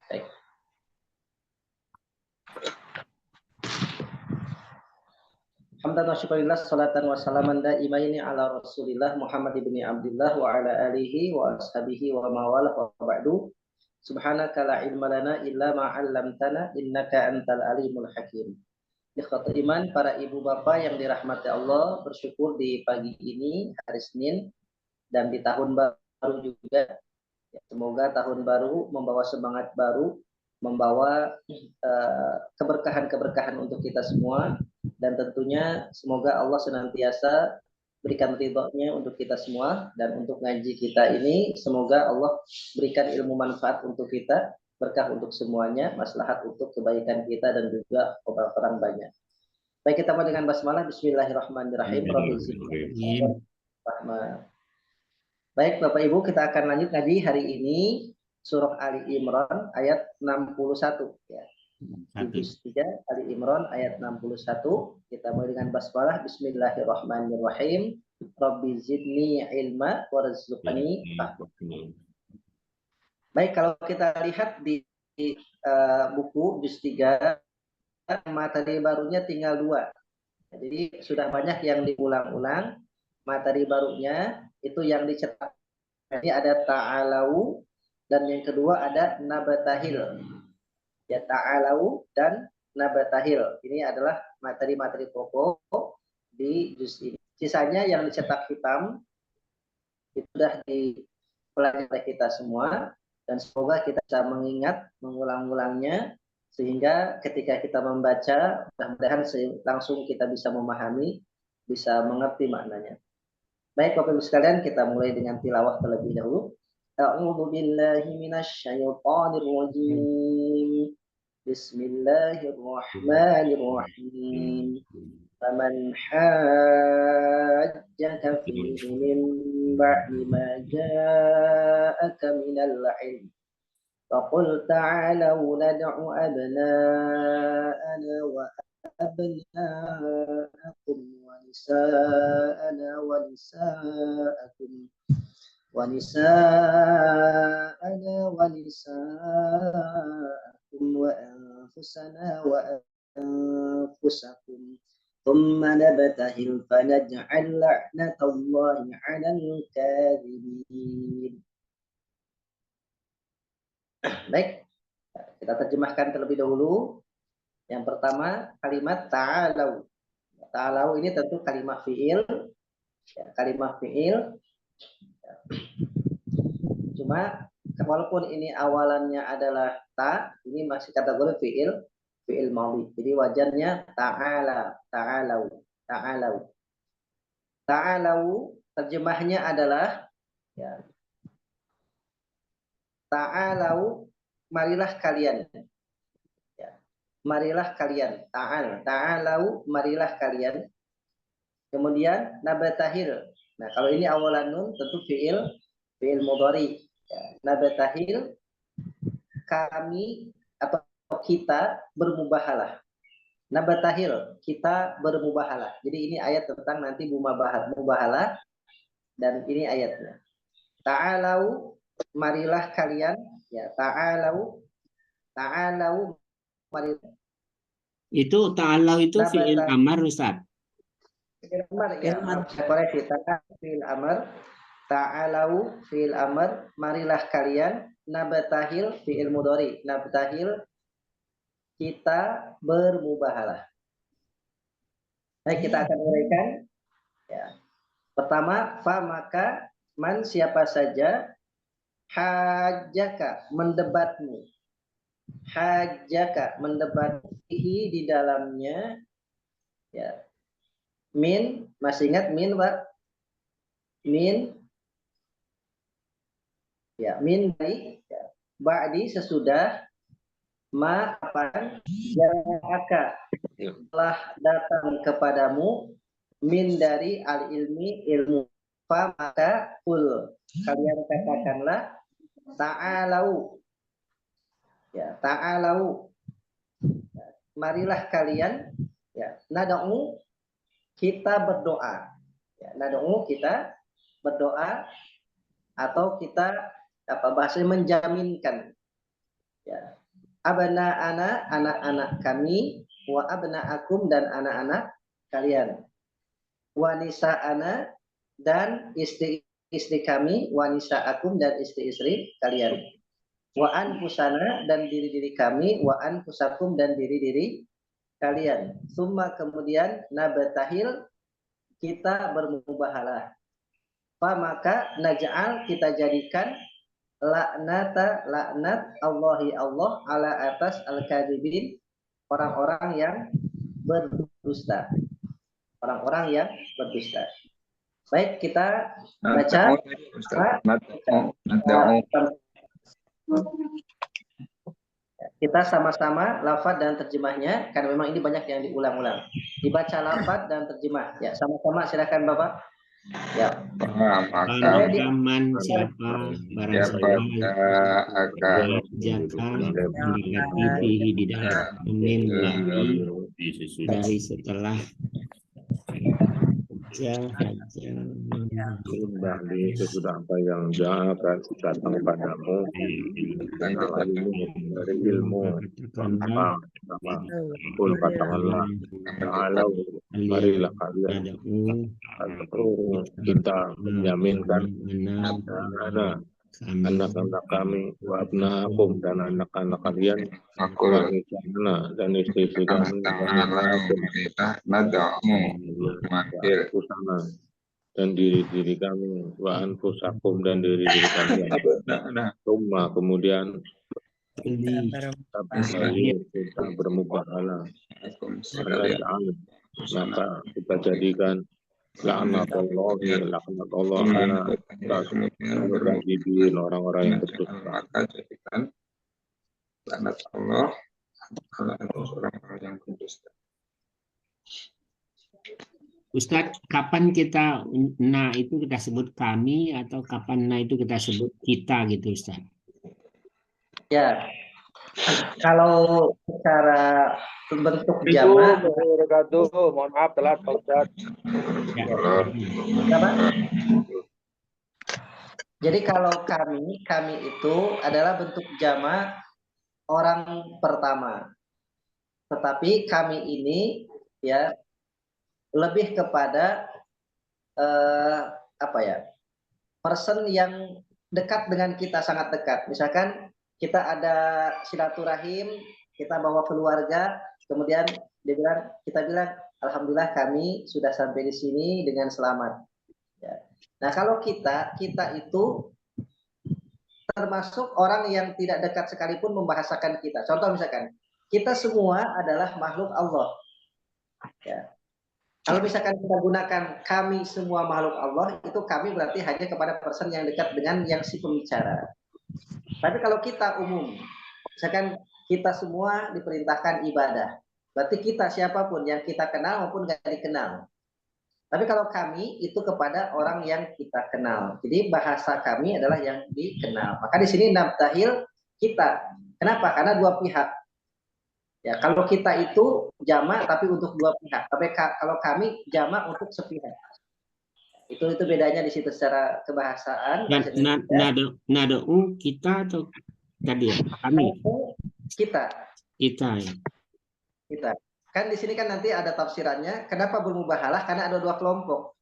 Baik. Hamdan wa syukurillah, salatan wa salaman daimaini ala Rasulillah Muhammad ibni Abdullah wa ala alihi wa ashabihi wa mawalah wa ba'du. Subhanaka la ilma lana illa ma 'allamtana innaka antal alimul hakim. Ikhwatul iman, para ibu bapak yang dirahmati Allah, bersyukur di pagi ini hari Senin dan di tahun baru juga. Semoga tahun baru membawa semangat baru, membawa keberkahan-keberkahan untuk kita semua, dan tentunya semoga Allah senantiasa berikan ridhonya untuk kita semua, dan untuk ngaji kita ini semoga Allah berikan ilmu manfaat untuk kita, berkah untuk semuanya, maslahat untuk kebaikan kita dan juga orang banyak. Baik, kita mulai dengan basmalah. Bismillahirrahmanirrahim. Baik Bapak Ibu, kita akan lanjut ngaji hari ini surah Ali Imran ayat 61 ya. Juz 3 Ali Imran ayat 61. Kita mulai dengan basmalah. Bismillahirrahmanirrahim. Rabbi zidni ilma warzuqni fahma. Baik, kalau kita lihat di buku Juz 3, materi barunya tinggal 2. Jadi sudah banyak yang diulang-ulang. Materi barunya itu yang dicetak. Ini ada ta'alau dan yang kedua ada nabatahil. Ya, ta'alau dan nabatahil. Ini adalah materi-materi pokok di juz ini. Sisanya yang dicetak hitam itu sudah dipelajari oleh kita semua, dan semoga kita bisa mengingat, mengulang-ulangnya, sehingga ketika kita membaca mudah-mudahan langsung kita bisa memahami, bisa mengerti maknanya. Baik Bapak Ibu sekalian, kita mulai dengan tilawah terlebih dahulu. A'udzu billahi minasyaitonir rajim. Bismillahirrahmanirrahim. Faman hajjaka fihi min ba'di ma ja'aka minal 'ilm. فقل تعالوا ندع أبناءنا وأبناءكم ونساءنا ونساءكم وأنفسنا وأنفسكم ثم نبتهل فنجعل لعنة الله على الكاذبين. Baik, kita terjemahkan terlebih dahulu. Yang pertama kalimat ta'alau. Ta'alau ini tentu kalimat fi'il. Ya, kalimat fi'il. Cuma walaupun ini awalannya adalah ta, ini masih kategori fi'il madhi. Jadi wajarnya ta'ala, ta'alau, ta'alau. Ta'alau terjemahnya adalah ya, ta'alau, marilah kalian. Ya, marilah kalian. Ta'alau, marilah kalian. Kemudian nabatahil. Nah, kalau ini awalan nun tentu fi'il mudhari. Ya, nabatahil, kami atau kita bermubahalah. Nabatahil, kita bermubahalah. Jadi ini ayat tentang nanti mubahalah, dan ini ayatnya. Ta'alau, marilah kalian, ya, ta'alau, marilah. Itu ta'alau itu fi'il amar, Ustaz. Fi'il amar, ya, koreksi, fi'il amar, ta'alau fi'il amar, marilah kalian, nabatahil fi'il mudhari, nabatahil, kita bermubahalah. Baik, kita akan uraikan. Ya. Pertama, fa maka man siapa saja hajjaka mendebatmu, hajjaka mendebat di dalamnya, ya, min, masih ingat min Pak? Min, ya, min dari ya, ba'di sesudah ma apa yang telah datang kepadamu min dari al ilmi ilmu, fa maka kul kalian katakanlah ta'alau, ya, ta'alau, ya, marilah kalian, ya, nad'u, kita berdoa, ya, nad'u, kita berdoa, atau kita apa bahasanya menjaminkan, Ya. Abna'ana, anak-anak kami, wa abna'akum, dan anak-anak kalian. Wa nisa'ana, dan istri-istri kami, wa nisa'akum, dan istri-istri kalian. Wa anfusana, dan diri-diri kami, wa anfusakum, dan diri-diri kalian. Summa, kemudian nabtahil, kita bermubahalah. Maka naj'al, kita jadikan laknat Allahi, Allah, ala atas al-kadhibin, orang-orang yang berdusta. Orang-orang yang berdusta. Baik, kita baca. Kita sama-sama lafaz dan terjemahnya, karena memang ini banyak yang diulang-ulang. Dibaca lafaz dan terjemah. Ya, sama-sama, silakan Bapak. Ya. Aman siapa barang siapa jaka mendekati di dalam min dari setelah Ba'di sesudah apa yang akan datang padamu dan dari ilmu sama pun katakanlah kalau marilah kalian kita menjaminkan anak-anak kami wa abnaakum, dan anak-anak kalian wanita dan istri-istri kami usana dan diri-diri kami wa anfusakum, dan diri-diri kalian. Summa, kemudian kita bermubahalah, maka kita jadikan laknat Allah bagi orang-orang yang berdusta. Maka jadikan laknat Allah atas orang-orang yang berdusta. Ustadz, kapan kita itu kita sebut kami, atau kapan itu kita sebut kita gitu, Ustadz? Ya, kalau secara bentuk jamak, mohon maaf telat Pak Ustadz. Ya. Jadi kalau kami itu adalah bentuk jamak orang pertama. Tetapi kami ini ya lebih kepada person yang dekat dengan kita, sangat dekat. Misalkan kita ada silaturahim, kita bawa keluarga, kemudian kita bilang alhamdulillah kami sudah sampai di sini dengan selamat. Ya. Nah, kalau kita itu termasuk orang yang tidak dekat sekalipun membahasakan kita. Contoh misalkan, kita semua adalah makhluk Allah. Ya. Kalau misalkan kita gunakan kami semua makhluk Allah, itu kami berarti hanya kepada person yang dekat dengan yang si pembicara. Tapi kalau kita umum, misalkan kita semua diperintahkan ibadah, berarti kita siapapun yang kita kenal maupun nggak dikenal. Tapi kalau kami itu kepada orang yang kita kenal. Jadi bahasa kami adalah yang dikenal. Maka di sini nabtahil kita. Kenapa? Karena dua pihak. Ya, kalau kita itu jamak tapi untuk dua pihak. Tapi kalau kami jamak untuk sepihak. Itu bedanya di situ secara kebahasaan. Nada kita atau tadi ya? Kami. Kita ya. Kita. Kan di sini kan nanti ada tafsirannya. Kenapa bermubahalah? Karena ada dua kelompok.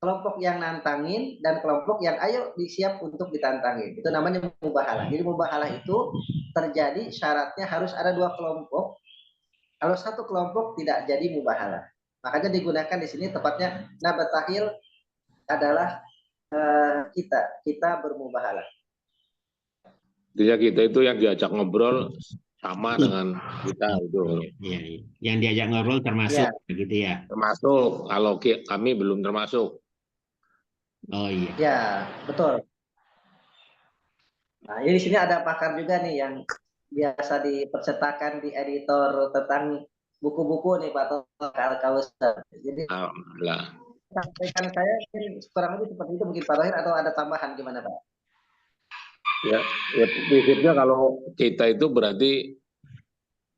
Kelompok yang nantangin dan kelompok yang ayo siap untuk ditantangin. Itu namanya mubahalah. Jadi mubahalah itu terjadi syaratnya harus ada dua kelompok. Kalau satu kelompok tidak jadi mubahalah. Makanya digunakan di sini tepatnya nabtahil adalah kita bermubahalah. Dia kita itu yang diajak ngobrol sama dengan kita itu. Ya. Yang diajak ngobrol termasuk gitu ya. Termasuk, kalau kami belum termasuk. Oh iya. Ya, betul. Nah, ini di sini ada pakar juga nih yang biasa dipercetakan di editor tentang buku-buku nih Pak Kaus. Jadi sampaikan saya kurang lebih seperti itu, mungkin Pak Rohir, atau ada tambahan gimana Pak? Ya prinsipnya kalau kita itu berarti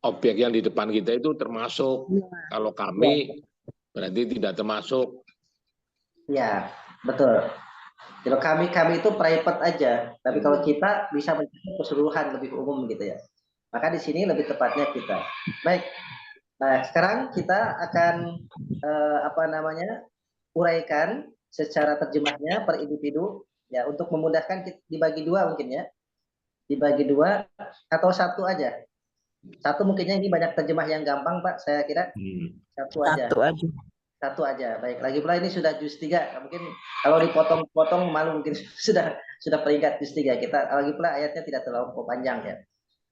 objek yang di depan kita itu termasuk. Kalau kami berarti tidak termasuk. Ya, betul. Kalau kami itu private aja, tapi kalau kita bisa mencakup keseluruhan, lebih umum gitu ya. Maka di sini lebih tepatnya kita. Baik. Nah, sekarang kita akan uraikan secara terjemahnya per individu ya, untuk memudahkan dibagi dua mungkin ya. Dibagi dua atau satu aja. Satu mungkinnya ini banyak terjemah yang gampang, Pak. Saya kira satu aja. Satu aja. Baik. Lagi pula ini sudah juz 3. Mungkin kalau dipotong-potong malu mungkin sudah peringkat juz 3. Kita lagi pula ayatnya tidak terlalu panjang ya.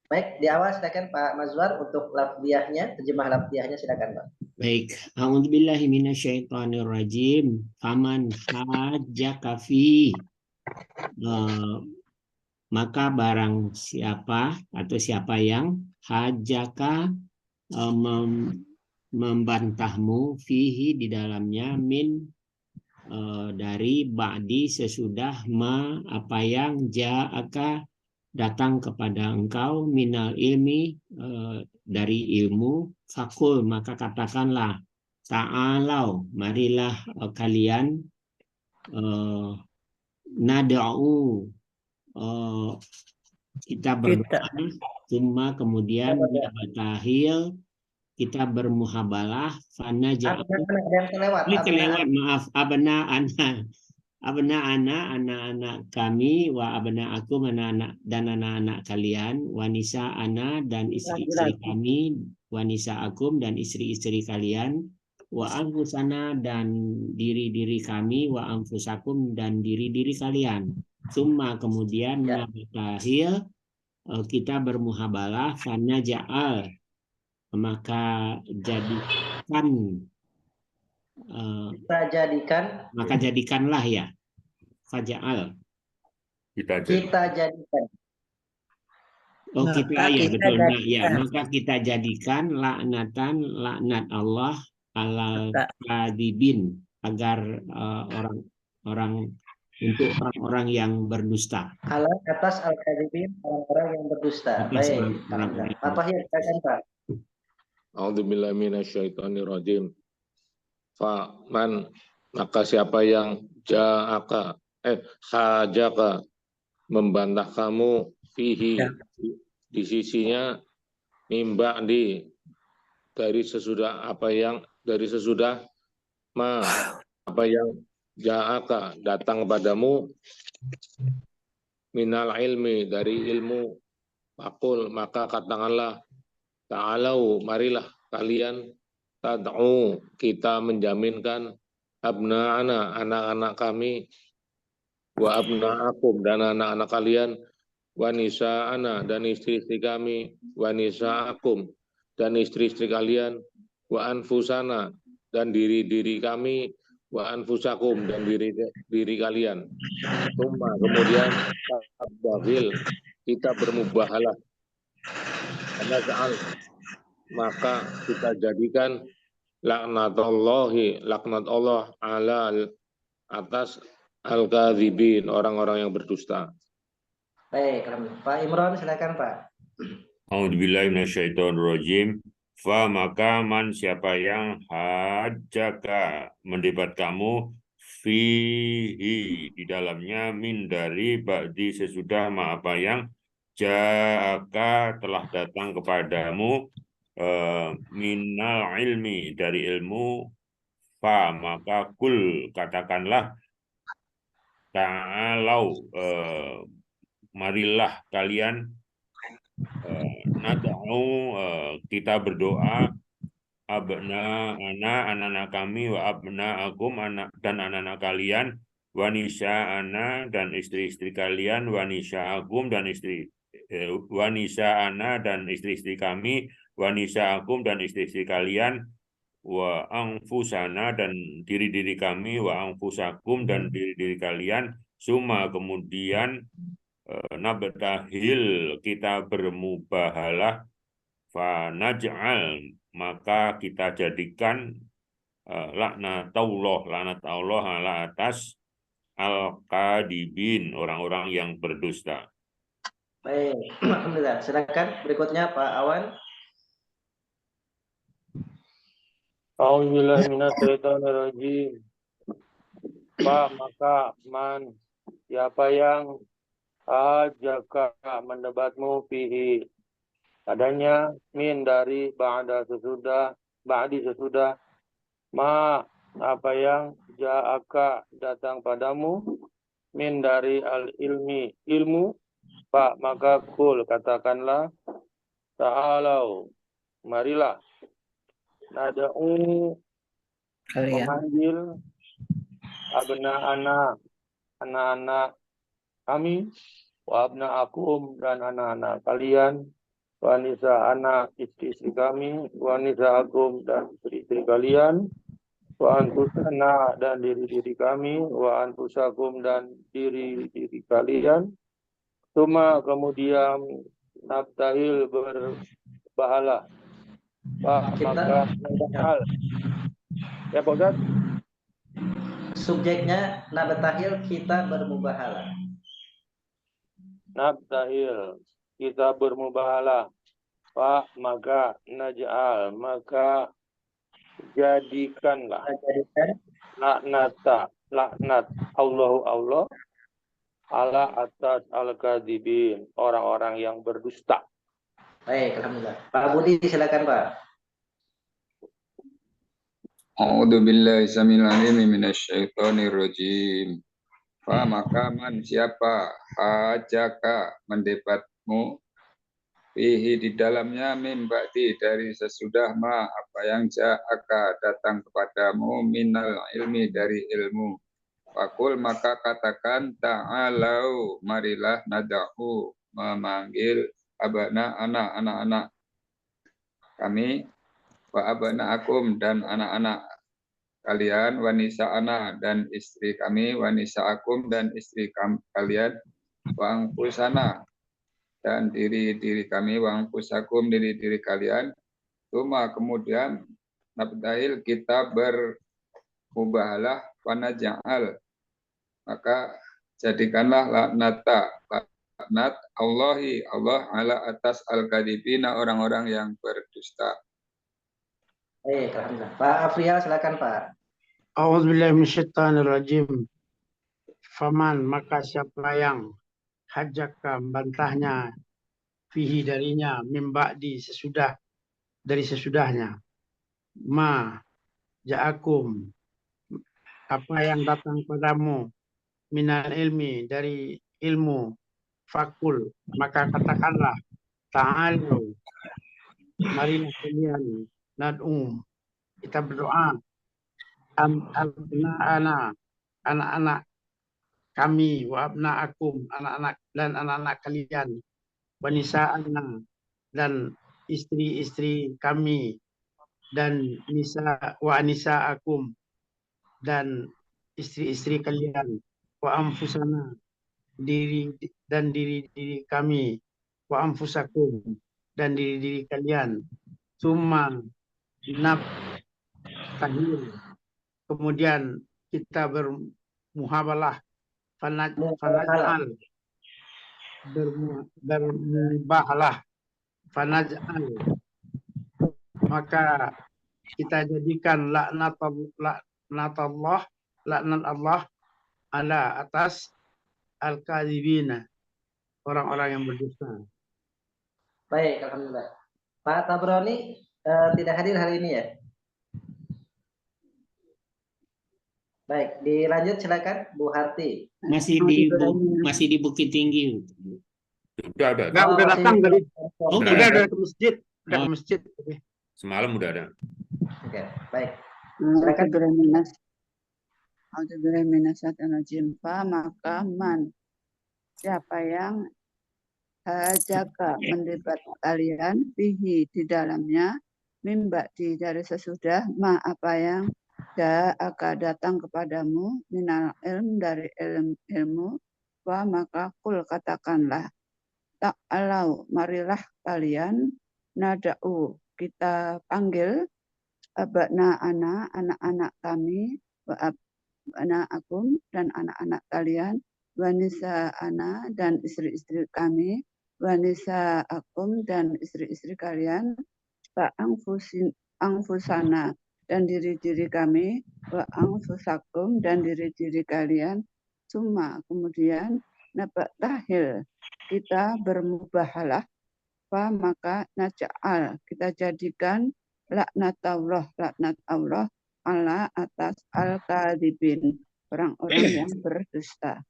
Baik, di awal silakan Pak Mazwar untuk lafziahnya, terjemah lafziahnya silakan Pak. Baik, a'udzubillahi minasyaitonirrajim. Faman hajjaka fi, maka barang siapa atau siapa yang hajjaka membantahmu fihi di dalamnya min dari ba'di sesudah apa yang ja'aka datang kepada engkau minal ilmi dari ilmu, fakul maka katakanlah ta'alau marilah kalian nada'u kita berdoa, cuma kemudian batahil kita bermuhabalah fanaja'u maaf abna anak-anak kami wa abna aku anak-anak dan anak-anak kalian, wanisa ana dan istri-istri kami, wanisa akum dan istri-istri kalian, wa anfusana dan diri-diri kami, wa anfusakum dan diri-diri kalian. Summa kemudian mabtahil kita bermuhabalah karena ja'al maka jadikanlah ya faja'al kita jadikan kita ya betul ya, maka kita jadikan laknat Allah alal kadibin agar orang-orang untuk orang-orang yang berdusta, atas al-kadibin orang-orang yang berdusta. Baik, apa ya Pak? A'udzubillahi minasyaitonirrajim. Man maka siapa yang hajaka membantah kamu fihi di sisinya mimba dari sesudah apa yang ja'aka datang kepadamu minal ilmi dari ilmu, fakul maka katakanlah ta'alau marilah kalian tad'u kita menjaminkan abna'ana anak-anak kami wa abna'akum dan anak-anak kalian wa nisa'ana dan istri-istri kami wa nisa'akum dan istri-istri kalian wa anfusana dan diri-diri kami wa anfusakum dan diri kalian. Kemudian kita bermubahalah karena maka kita jadikan laknat Allah ala atas al-kadzibin orang-orang yang berdusta. Baik, Pak Imron silakan Pak. A'udzubillahi minasyaitonirrajim. Fa maka man siapa yang hajjaka mendebat kamu fihi di dalamnya min dari ba'di sesudah apa yang ja'aka telah datang kepadamu minal ilmi dari ilmu, fa maka kul katakanlah ta'alau marilah kalian nad'u kita berdoa abna anak-anak kami wa abna akum dan anak-anak kalian, wanisa ana dan istri-istri kalian, wanisa akum dan wanisa ana dan istri-istri kami, wanisa akum dan istri-istri kalian, wa anfusana dan diri-diri kami, wa anfusakum dan diri-diri kalian, summa kemudian nabtahil kita bermubahalah, fa naj'al maka kita jadikan laknat Allah ala atas al-kadibin orang-orang yang berdusta. Baik, alhamdulillah. Silakan berikutnya Pak Awan. A'udzubillahi minasyaitonirrajim. Pak maka man siapa yang hajaka mendebatmu fihi padanya, min dari ba'di sesudah, ma apa yang ja'aka datang padamu, min dari ilmu, fa maka kul katakanlah, ta'alau marilah, nada'u memanggil, anak-anak kami, wa abna'akum dan anak-anak kalian, wa nisa'ana istri-istri kami, wa nisa'akum dan istri-istri kalian, wa anfusana dan diri-diri kami, wa anfusakum dan diri-diri kalian. Cuma kemudian nabtahil berbahala. Maka hal. Ya Pak Ustaz? Subjeknya nabtahil, kita bermubahalah. Nabtahil, kita bermubahalah. Pak maka naj'al, maka jadikanlah laknat Allah ala atas al-kadhibin, orang-orang yang berdusta. Baik, alhamdulillah. Pak Budi silakan Pak. A'udzu billahi samil alim minasyaitonir rajim. Fa maka man siapa hajaka mendebatmu fihi di dalamnya min ba'di dari sesudah ma apa yang ja'aka datang kepadamu minal ilmi dari ilmu. Fakul maka katakan ta'alau marilah nada'u memanggil abana anak-anak kami wa abana akum dan anak-anak kalian, wanisa ana dan istri kami, wanisa akum dan istri kalian, wang pusana dan diri-diri kami, wang pusakum diri-diri kalian. Cuma kemudian nabdahil kita bermubahalah wanaja'al, maka jadikanlah laknat Allahi Allah ala atas al-kadibina orang-orang yang berdusta. Baik, alhamdulillah. Pak Afrial silakan Pak. A'udzubillahi minasyaitonirrajim. Faman maka siapa yang hajaka bantahnya fihi darinya mimba di sesudah dari sesudahnya ma ja'akum apa yang datang padamu minal ilmi dari ilmu fakul maka katakanlah ta'alu marilah kalian nad'u kita berdoa anak-anak kami wa abna'akum anak-anak dan anak-anak kalian wa nisa'ana dan istri-istri kami dan nisa'akum dan istri-istri kalian wa anfusana diri kami wa anfusakum dan diri kalian summa nabtahil kemudian kita bermuhabalah fanaj'al bermubahalah fanaj'al maka kita jadikan laknat Allah ala atas al-kadhibina orang-orang yang berdusta. Baik, alhamdulillah. Pak Tabrani tidak hadir hari ini ya? Baik, dilanjut silakan Bu Harti. Masih di Bukit Tinggi. Sudah ada. Enggak, udah datang tadi. Oh, Udah ke masjid. Udah ke masjid. Semalam udah ada. Oke, baik. Maka man siapa yang hajaka mendebat kalian fihi di dalamnya mimba dari sesudah ma apa yang akan datang kepadamu minal ilm dari ilmu wa maka kul katakanlah ta'alau marilah kalian nada'u kita panggil abna anak-anak kami wa abna'akum dan anak-anak kalian wanisa ana dan istri-istri kami wanisa akum dan istri-istri kalian fa angfusana dan diri-diri kami wa anfusakum dan diri-diri kalian cuma kemudian nabtahil kita bermubahalah maka naj'al kita jadikan laknat Allah ala atas al-kadzibin, orang-orang yang berdusta.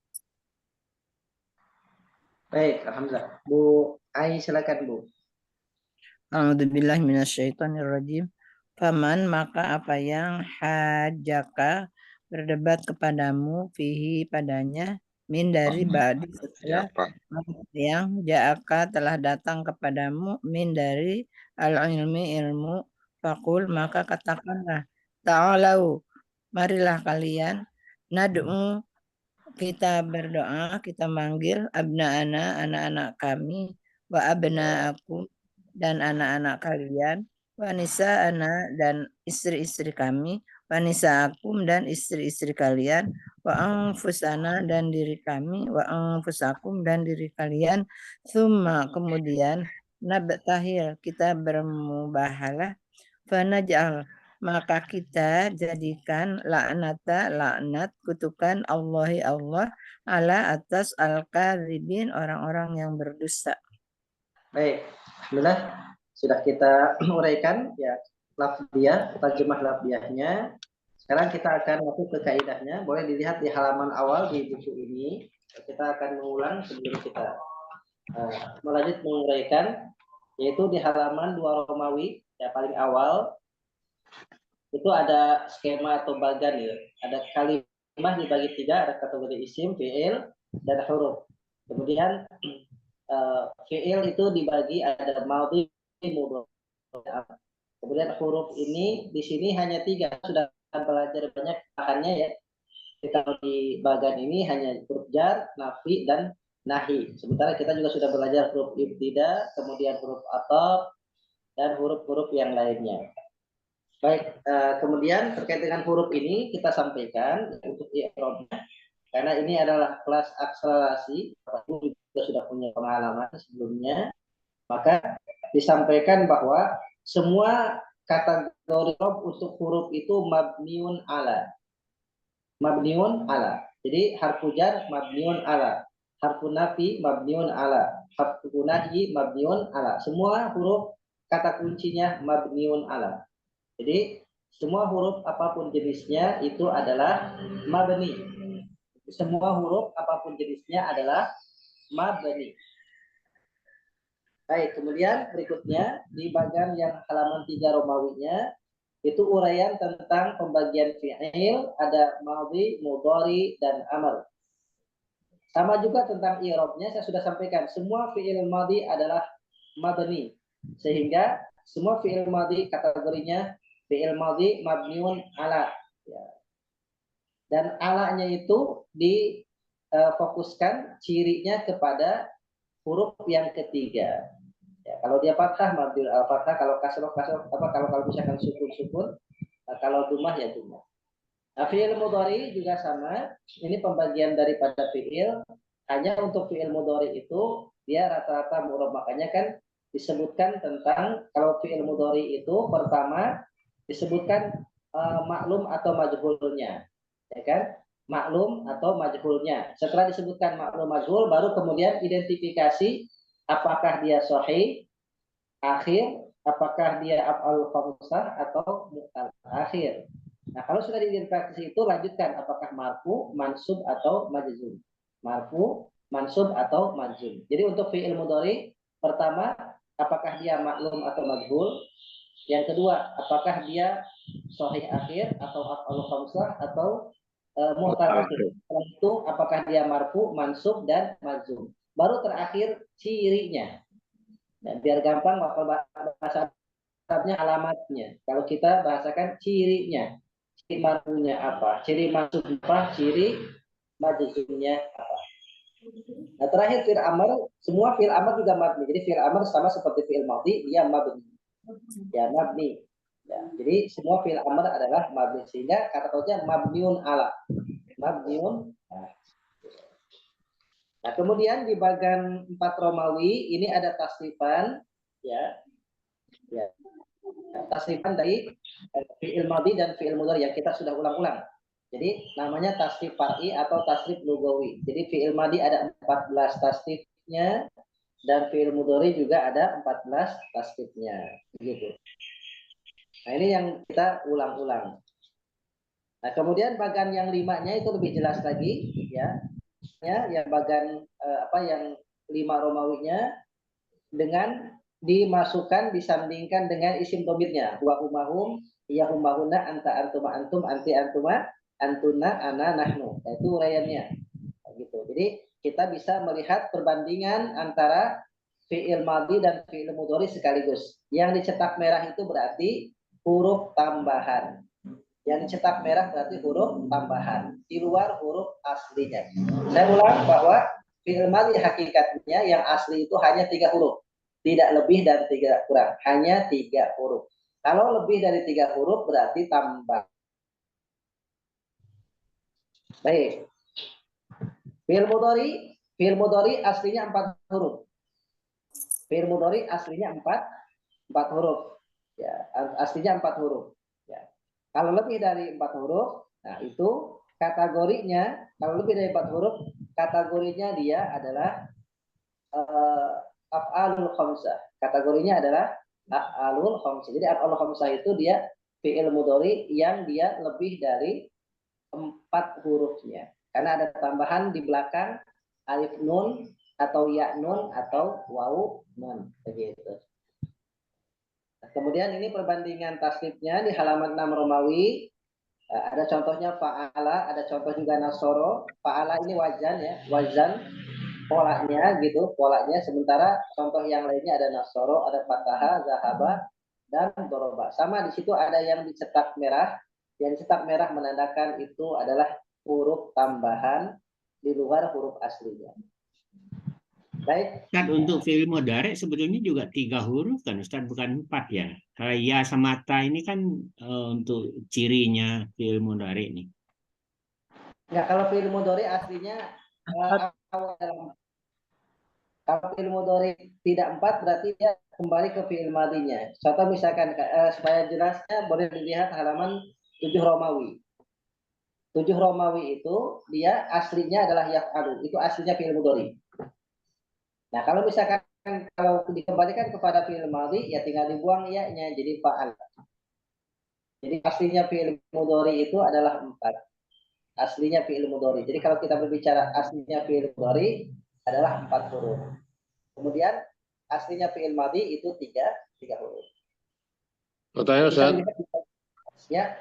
Baik, alhamdulillah. Bu Ai, silakan Bu. A'udzubillahi minasyaitonirrajim. Faman, maka apa yang hajaka berdebat kepadamu fihi padanya min dari ba'di setelah Siapa? yang ja'aka telah datang kepadamu min dari al-ilmi ilmu, fakul maka katakanlah ta'alau, marilah kalian nad'u, kita berdoa, kita manggil abna'ana, anak-anak kami, wa abna'akum, dan anak-anak kalian, wa nisa'ana, dan istri-istri kami, wa nisa'akum, dan istri-istri kalian, wa anfusana, dan diri kami, wa anfusakum, dan diri kalian, thumma, kemudian, nabtahil, kita bermubahalah, fanaj'al, maka kita jadikan laknat kutukan Allahi Allah ala atas al-kadzibin, orang-orang yang berdusta. Baik, alhamdulillah sudah kita uraikan ya lafziyah, terjemah lafziyahnya. Sekarang kita akan masuk ke kaidahnya. Boleh dilihat di halaman awal di buku ini. Kita akan mengulang sebelum kita melanjut menguraikan, yaitu di halaman 2 Romawi ya paling awal. Itu ada skema atau bagan ya. Ada kalimat dibagi 3, ada kategori isim, fi'il, dan huruf. Kemudian fi'il itu dibagi ada madhi, mudhari. Kemudian huruf ini di sini hanya 3. Sudah belajar banyak bahannya ya. Kita di bagan ini hanya huruf jar, nafi, dan nahi. Sementara kita juga sudah belajar huruf ibtida, kemudian huruf ataf, dan huruf-huruf yang lainnya. Baik, kemudian terkait dengan huruf ini kita sampaikan untuk i'rabnya, karena ini adalah kelas akselerasi, Bapak juga sudah punya pengalaman sebelumnya, maka disampaikan bahwa semua kategori untuk huruf itu mabniun ala. Mabniun ala. Jadi harfu jar mabniun ala, harfu nafi mabniun ala, harfu nahyi mabniun ala. Semua huruf kata kuncinya mabniun ala. Jadi semua huruf apapun jenisnya itu adalah mabni. Semua huruf apapun jenisnya adalah mabni. Baik, kemudian berikutnya di bagian yang halaman 3 Romawinya itu uraian tentang pembagian fi'il, ada madhi, mudhari, dan amr. Sama juga tentang i'rabnya saya sudah sampaikan, semua fi'il madhi adalah mabni. Sehingga semua fi'il madhi kategorinya fi'il madhi mabniun ala ya. Dan alanya itu difokuskan cirinya kepada huruf yang ketiga ya, kalau dia fathah mabniun al fathah, kalau kasroh kalau misalkan sukun kalau dumah ya dumah. Nah, fi'il mudhari juga sama, ini pembagian daripada fi'il, hanya untuk fi'il mudhari itu dia rata-rata mu'rab, makanya kan disebutkan tentang kalau fi'il mudhari itu pertama disebutkan maklum atau majhulnya, ya kan? Maklum atau majhulnya. Setelah disebutkan maklum majhul, baru kemudian identifikasi apakah dia sahih akhir, apakah dia af'al khamsah atau mu'tal akhir. Nah, kalau sudah diidentifikasi itu lanjutkan apakah marfu, mansub atau majzum. Marfu, mansub atau majzum. Jadi untuk fi'il mudhari pertama apakah dia maklum atau majhul? Yang kedua, apakah dia sahih akhir atau af'al khamsah atau mu'tal akhir? Setelah itu, apakah dia marfu, mansub, dan majzum? Baru terakhir cirinya. Dan biar gampang, bahasa Arabnya alamatnya. Kalau kita bahasakan cirinya, ciri marfunya apa, ciri mansub apa, ciri majzumnya apa. Nah, terakhir fi'il amr, semua fi'il amr juga mabni. Jadi fi'il amr sama seperti fi'il madhi, dia mabni. Ya, mabni. Ya, jadi semua fi'il amr adalah mabni, sehingga kata kerja mabniun ala. Mabniun. Nah, kemudian di bagian 4 Romawi ini ada tasrifan ya. Ya. Tasrifan dari fi'il madhi dan fi'il mudhari yang kita sudah ulang-ulang. Jadi namanya tasrif far'i atau tasrif lugawi. Jadi fi'il madhi ada 14 tasrifnya, dan fi'il mudhari juga ada 14 tasrifnya, begitu. Nah, ini yang kita ulang-ulang. Nah, kemudian bagan yang 5-nya itu lebih jelas lagi, ya. Yang bagan yang 5 romawinya dengan dimasukkan, disandingkan dengan isim domirnya. Wa umahum, ya umahuna, anta antuma antum, anti antuma, antuna, ana, nahnu. Itu uraiannya. Gitu. Jadi kita bisa melihat perbandingan antara fi'il madhi dan fi'il mudhari sekaligus. Yang dicetak merah itu berarti huruf tambahan. Yang dicetak merah berarti huruf tambahan. Di luar huruf aslinya. Saya ulang bahwa fi'il madhi hakikatnya yang asli itu hanya 3 huruf. Tidak lebih dan tidak kurang. Hanya 3 huruf. Kalau lebih dari 3 huruf berarti tambah. Baik. Fi'il mudhari aslinya 4 huruf. Fi'il mudhari aslinya 4 huruf. Ya, aslinya 4 huruf. Ya. Kalau lebih dari 4 huruf, nah itu kategorinya, kalau lebih dari 4 huruf, kategorinya dia adalah af'alul khamsah. Kategorinya adalah af'alul khamsah. Jadi af'alul khamsah itu dia fi'il mudhari yang dia lebih dari 4 hurufnya. Karena ada tambahan di belakang alif nun atau ya nun atau waw nun, begitu. Nah, kemudian ini perbandingan tasrifnya di halaman 6 Romawi. Ada contohnya fa'ala, ada contoh juga nasoro. Fa'ala ini wazan ya, wazan polanya gitu, polanya. Sementara contoh yang lainnya ada nasoro, ada fataha, zahaba, dan doroba. Sama di situ ada yang dicetak merah. Yang dicetak merah menandakan itu adalah huruf tambahan di luar huruf aslinya. Baik. Ustaz, untuk fi'il mudhari sebetulnya juga 3 huruf kan Ustaz, bukan 4 ya. Kalau ya sama ta ini kan untuk cirinya fi'il mudhari ini. Ya, kalau fi'il mudhari aslinya kalau fi'il mudhari tidak 4 berarti dia kembali ke fi'il madhinya. Contoh misalkan supaya jelasnya boleh dilihat halaman 7 Romawi. 7 Romawi itu dia aslinya adalah yaf'alu. Itu aslinya fi'il mudhari. Nah, kalau misalkan kalau dikembalikan kepada fi'il madhi ya tinggal dibuang ya-nya jadi fa'al. Jadi aslinya fi'il mudhari itu adalah 4. Aslinya fi'il mudhari. Jadi kalau kita berbicara aslinya fi'il mudhari adalah 4 huruf. Kemudian aslinya fi'il madhi itu 3 huruf. Pertanyaan Ustaz. Ya.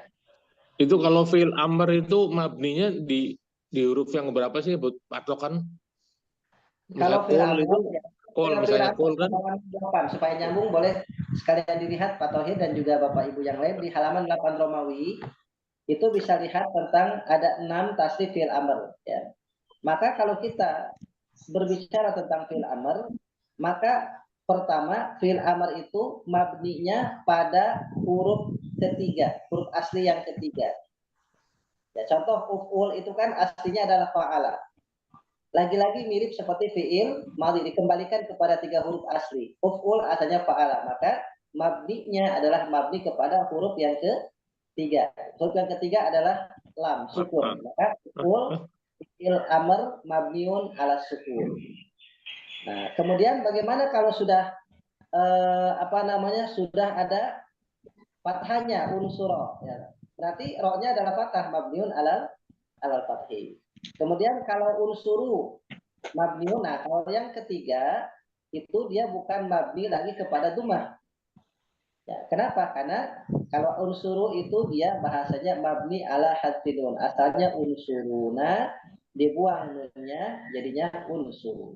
Itu kalau fi'il amr itu mabninya di huruf yang berapa sih buat patokan? Kalau fi'il amr itu kol misalnya kol kan 8 supaya nyambung boleh sekalian dilihat Pak Tauhid dan juga Bapak Ibu yang lain di halaman 8 Romawi itu bisa lihat tentang ada 6 tasrif fi'il amr ya. Maka kalau kita berbicara tentang fi'il amr, maka pertama fi'il amr itu mabninya pada huruf ketiga, huruf asli yang ketiga. Ya, contoh uf'ul itu kan aslinya adalah fa'ala. Lagi-lagi mirip seperti fi'il madhi dikembalikan kepada 3 huruf asli. Uf'ul asalnya fa'ala, maka mabninya adalah mabni kepada huruf yang ketiga. Huruf yang ketiga adalah lam, sukun. Maka uf'ul fi'il amr mabniun ala sukun. Nah, kemudian bagaimana kalau sudah sudah ada fathahnya unsuro ya. Berarti ro-nya adalah fathah mabniun alal fathi. Kemudian kalau unsuru mabniun, nah kalau yang ketiga itu dia bukan mabni lagi kepada dhammah. Ya, kenapa? Karena kalau unsuru itu dia bahasanya mabni ala hadfin. Asalnya unsuruna, dibuang nunnya jadinya unsuru.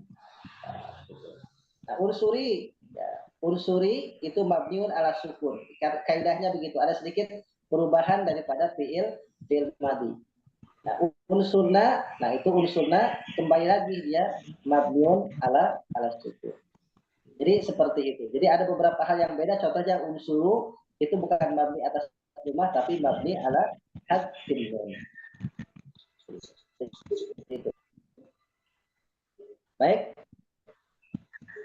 Nah, unsuri itu mabniun ala sukun. Kaidahnya begitu. Ada sedikit perubahan daripada fi'il madhi. Nah, unsurna, nah itu unsurna kembali lagi dia mabniun ala sukun. Jadi seperti itu. Jadi ada beberapa hal yang beda. Contohnya unsuru itu bukan mabni atas dhammah tapi mabni ala hadfin. Itu. Baik.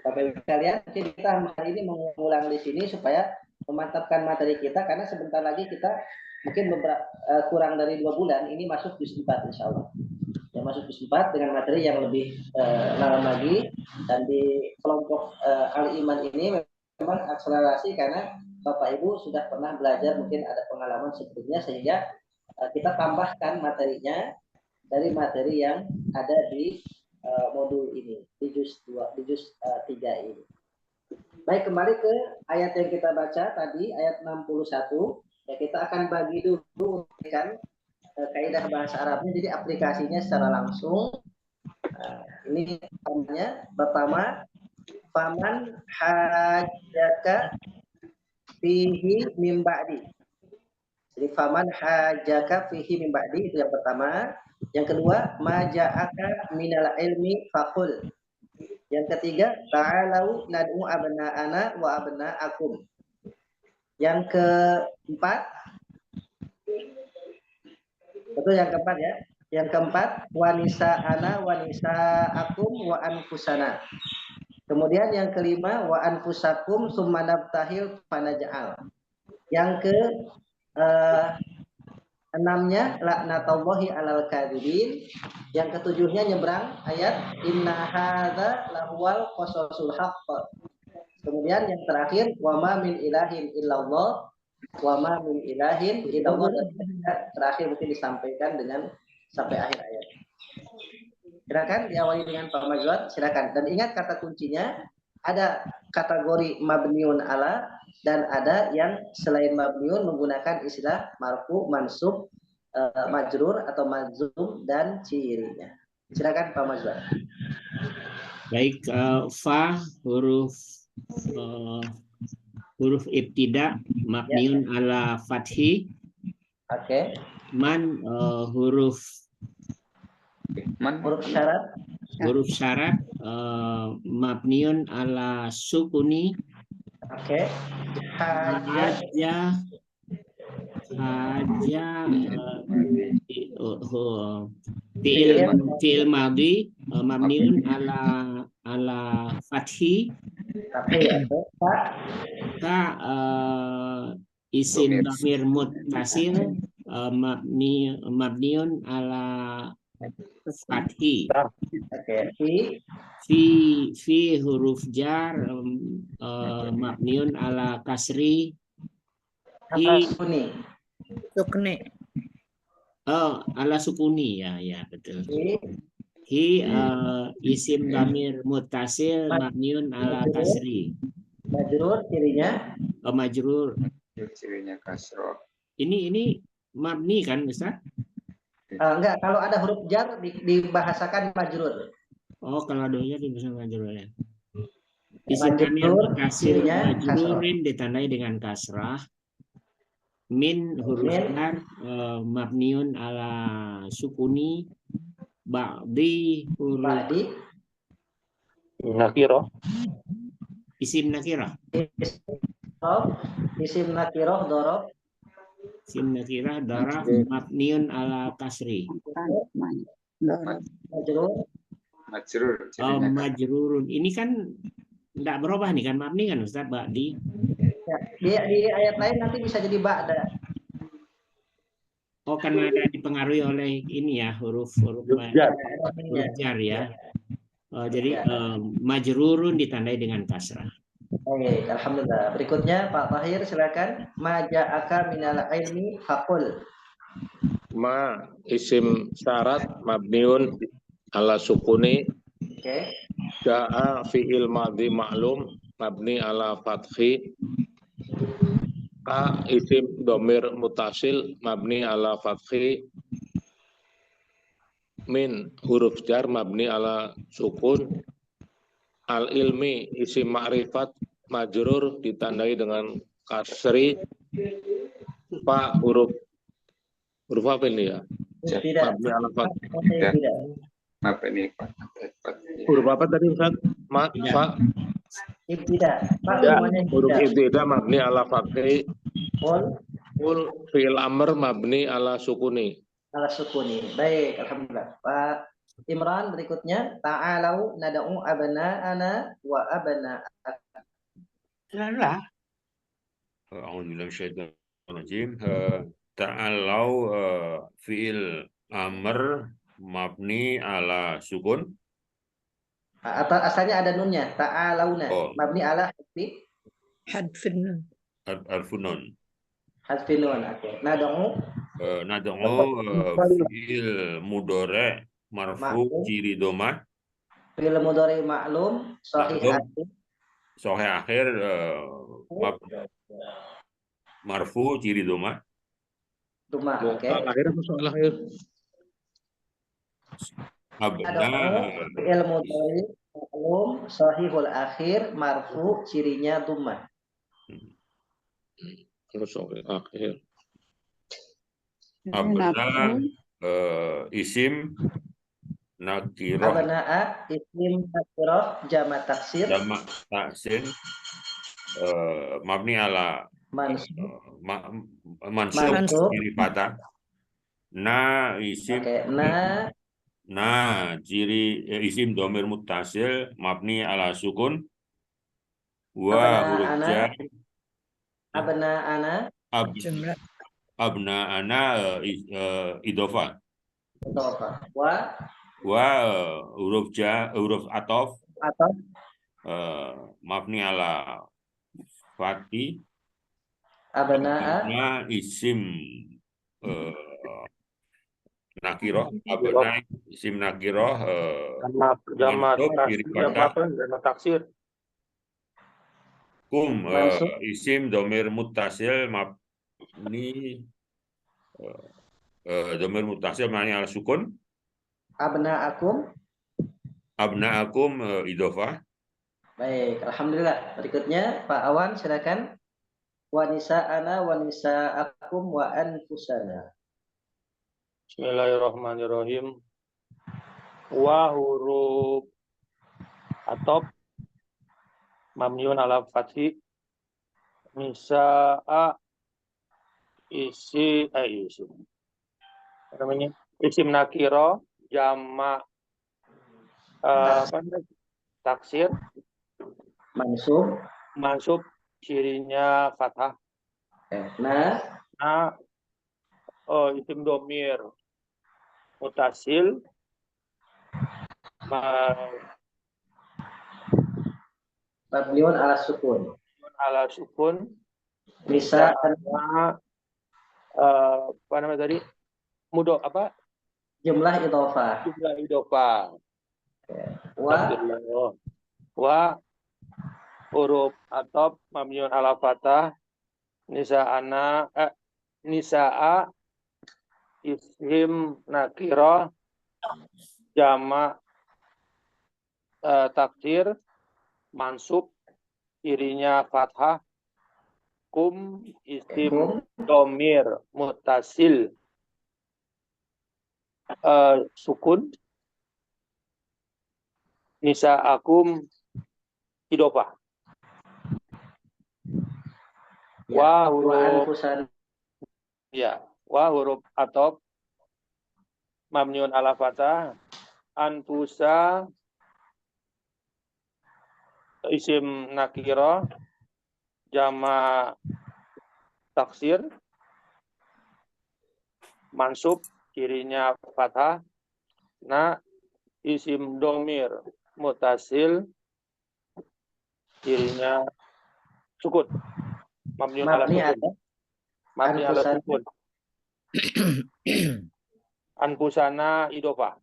Bapak Ibu sekalian, kita hari ini mengulang di sini supaya memantapkan materi kita karena sebentar lagi kita mungkin kurang dari 2 bulan ini masuk juz 4 insya Allah. yang masuk juz 4 dengan materi yang lebih dalam lagi. Dan di kelompok Al-Iman ini memang akselerasi karena Bapak Ibu sudah pernah belajar, mungkin ada pengalaman sebelumnya, sehingga kita tambahkan materinya dari materi yang ada di modul ini, di juz 2, di juz 3 ini. Baik, kembali ke ayat yang kita baca tadi, ayat 61. Ya, kita akan bagi dulu kan kaidah bahasa Arabnya, jadi aplikasinya secara langsung. Ini pertama, faman hajjaka fihi min ba'di. Jadi faman hajjaka fihi min ba'di, itu yang pertama. Yang kedua, ma ja'aka minal ilmi faqul. Yang ketiga, ta'alau nad'u abna'ana wa abna'akum. Yang keempat, betul yang keempat ya. Yang keempat, wanisa'ana wanisa'akum wa anfusana. Kemudian yang kelima, wa anfusakum summa nabtahil fanaj'al. Yang ke enamnya, laknatullahi alal kadhibin. Yang ketujuhnya nyebrang ayat inna hadza lahuwal qasasul haqq. Kemudian yang terakhir, wa ma min ilahin illallah, wa ma min ilahin illallah. Terakhir mungkin disampaikan dengan sampai akhir ayat. Silakan diawali dengan Pak Majwan, silakan. Dan ingat kata kuncinya, ada kategori mabniun ala dan ada yang selain mabniun menggunakan istilah marfu, mansub, majrur atau majzum dan cirinya. Silakan Pak Majwan. Baik, fa huruf ibtida mabniun ala fathi. Oke. Man huruf syarat. Huruf syarat mabniun ala sukuni. Oke. Haja fi'il madhi mabniun ala fathi. Ka isim dhamir muttasil mabniun ala fathi. Fi huruf jar mabniun ala kasri. Sukni. Oh, ala sukuni ya betul. Hi isim dhamir muttasil mabniun ala kasri. Majrur cirinya? Majrur. Cirinya kasroh. Ini mabni kan Ustaz? Enggak, kalau ada huruf jar dibahasakan majrur. Oh, kalau ada jar dibahasakan majrur ya. Isim dhamir muttasil majrurin ditandai dengan kasrah. Min huruf jar mabniun ala sukuni. Ba'di huruf nakirah. Isim nakirah. Isim nakirah dorob. Isim nakirah dorob mabniun ala kasri. Majrurun. Ini kan enggak berubah nih kan, mabni kan Ustaz, ba'di. Ya, di ayat lain nanti bisa jadi ba'da. Oh, karena ada dipengaruhi oleh ini ya, huruf jar ya. Jadi majrurun ditandai dengan kasrah. Oke, alhamdulillah. Berikutnya Pak Tahir silakan. Ma ja'aka minal ilmi faqul. Ma isim syarat mabniun ala sukuni. Oke. Ja'a fi'il madhi ma'lum mabni ala fathi. Ka isim domir mutasil mabni ala fathi. Min huruf jar mabni ala sukun. Al ilmi isim ma'rifat majrur ditandai dengan kasri. Pa huruf apa ini ya? Tidak. Mabni ala fathi. Tidak. Apa ini? Huruf apa tadi Ustaz? Fa. Tidak. Huruf ibtidah mabni ala fathi. Qul fi'il amr mabni ala sukuni. Ala sukuni. Baik, alhamdulillah. Pak Imran berikutnya, ta'alau nad'u abna'ana wa abna'akum. Salah. A'udzubillahi minasyaitonir rajim. Ta'alau fi'il amr mabni ala sukun. Atau asalnya ada nunnya, ta'alauna. Oh. Mabni ala Hadfin nun. Harfun nun. hadfin nun. Oke. Nad'u Nad'u fi'il mudhari marfu Ma'lum. ciri domah. Fi'il mudhari ma'lum sahih Ma'lum. akhir. Sahih akhir marfu ciri domah. Duma. Oke. Akhirnya soal akhir. Abna Fi'il mudhari ma'lum sahihul akhir marfu cirinya duma. Kalau soal akhir. Abna isim nakirah Abna'a isim nakirah jama taksir jamak taksir mabni ala mansub. mansub Mansub. ciri patah. Na isim Oke. ciri isim domir muttasil mabni ala sukun. Wa Abna huruf ana. jar Abna ana. Jumlah. Abna ana idofah. Wa huruf atof Atau mabni ala fati. abna'a Abna isim nakiroh. Abna isim nakiroh Jama mansub ciri patah. taksir. Kum Mansub. isim domir muttasil mabni domir muttasil mabni ala sukun. abna'akum. Abna'akum idofah. Baik, alhamdulillah. Berikutnya Pak Awan silakan. Wa nisa'ana wa nisa'akum wa anfusana. Bismillahirrahmanirrahim. Wa huruf atop mamniun ala fathi nisa'a isim apa namanya? Isim nakiro jama taksir mansub cirinya fathah. Isim domir mutasil Mabniun ala sukun. Bisa apa namanya tadi? Jumlah idhofah. Wa huruf atop mabniun ala fathah nisa'a isim nakirah jama taksir mansub cirinya fathah. Kum isim domir mutasil sukun. Nisa'akum idofah. Wa huruf atop mamniun ala fathah anfusa isim nakirah jama taksir mansub cirinya fathah. Isim domir mutasil cirinya sukun. Mabni ala sukun. Anfusana idofah.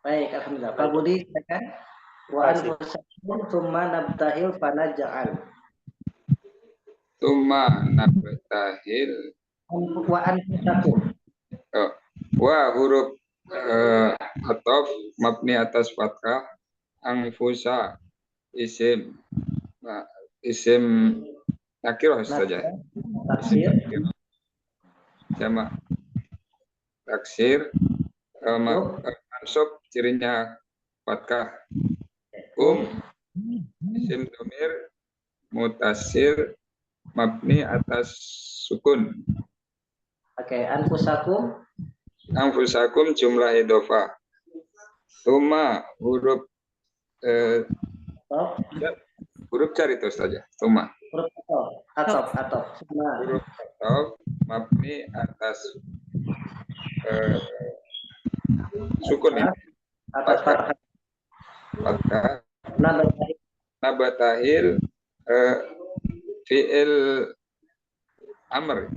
Baik, alhamdulillah. Pak Budi silakan. Wa anfusakum tsumma nabtahil fanaj'al. Tsumma nabtahil. Wa anfusakum. Wa huruf ataf mabni atas fathah. Anfusa isim nakirah saja. Jama taksir mansub cirinya fathah. Isim domir mutasir mabni atas sukun. Oke, anfusakum jumlah idhofah. Tuma huruf jar itu saja. Tuma huruf ataf. Huruf ataf mabni atas Sukun ya. Atas fathah. Fathah. Nabatahil. Nabatahil fi'il amr.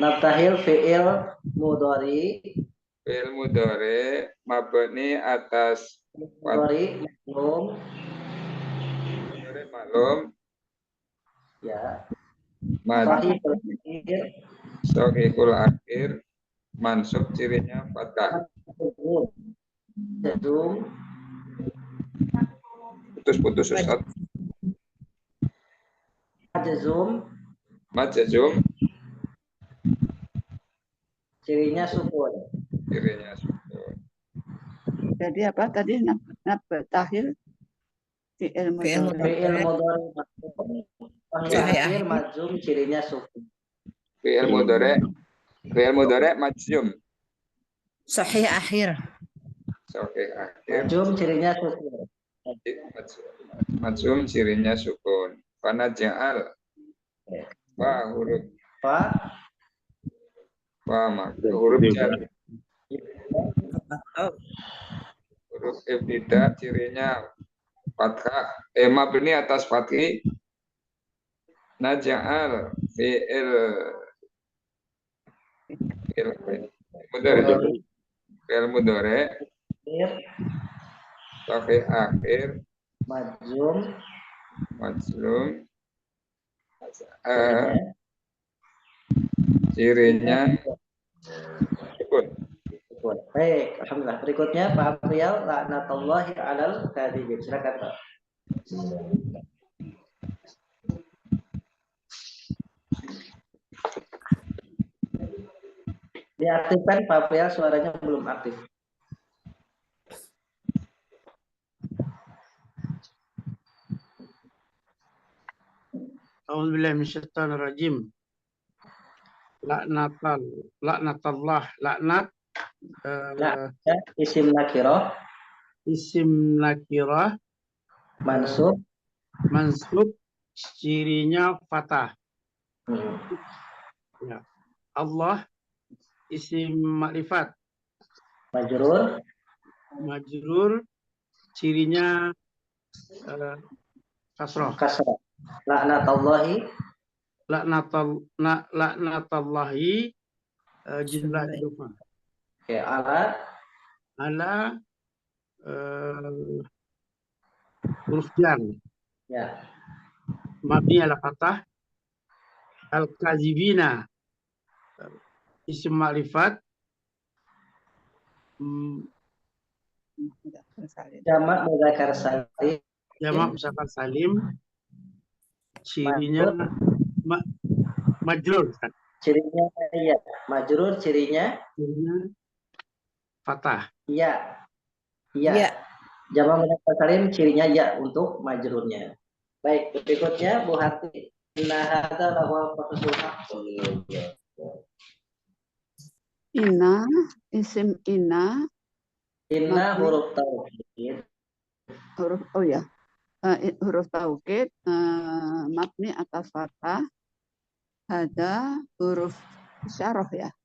Nabatahil fi'il mudhari. Fi'il mudhari mabni atas Mudhari maklum. mudhari maklum Ya. mad Sahihul akhir. sahihul akhir mansub cirinya fathah. Jazum. Putus-putus Ustaz. Jazum. Mad jazum Cirinya sukun. cirinya sukun. Jadi apa tadi nabatahil fi'il mudhari. Fi'il mudhari maklum. Sahih akhir majzum cirinya sukun. Fi'il mudhari majzum. Sahih akhir. Sahih akhir Majzum cirinya sukun. majzum cirinya sukun. Fanaja'al fa huruf Fa huruf jar. Huruf ibtida cirinya fathah. Mabni atas fathi. Naja'al fi'il mudhari sahih akhir majzum majzum cirinya sukun. Baik, alhamdulillah. Berikutnya Pak April, laknatullahi alal kadhibin. Silakan Pak. Diaktifkan Pak April, suaranya belum aktif. A'udzubillahi minasyaitonirrajim. Laknatallah, laknat Isim nakirah isim nakirah mansub cirinya fathah. Ya. Allah isim makrifat majrur cirinya kasroh. Laknatallahi jumlah idhofah. Oke, ala huruf jar ya. mabni ala fathah. Al-kazibina isim makrifat Jamak muzakkar salim jamak muzakkar salim cirinya majrur kan? Cirinya iya, majrur cirinya fathah. Iya. Jamak muzakkar salim cirinya ya untuk majrurnya. Baik, berikutnya Bu Hati. Inna hadza lahu qasasul haqq. Inna isim inna Huruf taukid. Huruf taukid mabni atas fathah. Hada huruf isyarah ya.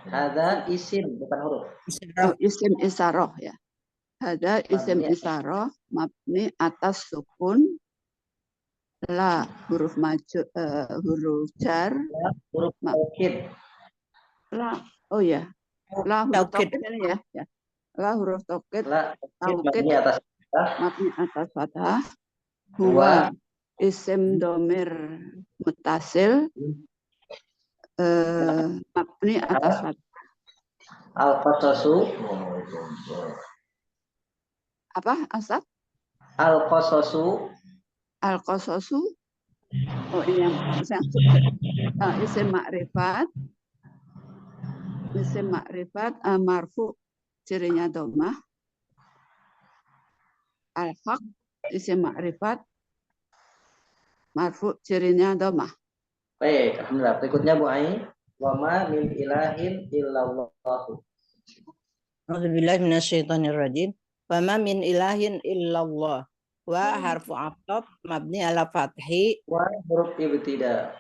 Hada isim bukan huruf. Isim isyarah ya. Hada isim isyarah mabni atas sukun. La huruf huruf jar. Huruf taukid. La la huruf taukid ini ya. La huruf taukid. Taukid mabni atas fathah. Huwa isim domir mutasil mabni atas fathah. Al-qasasu. Apa Asad? Al-qasasu. Al-qasasu. Oh ini yang isim makrifat. Isim makrifat marfu cirinya dhammah. Al-haq isim makrifat marfu cirinya dhammah. Baik, alhamdulillah. Berikutnya Bu Ai. Wa ma min ilahin illallah. A'udzubillahi minasyaitonirrajim. Wa ma min ilahin illallah. Wa harfu ataf mabni ala fathi. Wa huruf ibtida.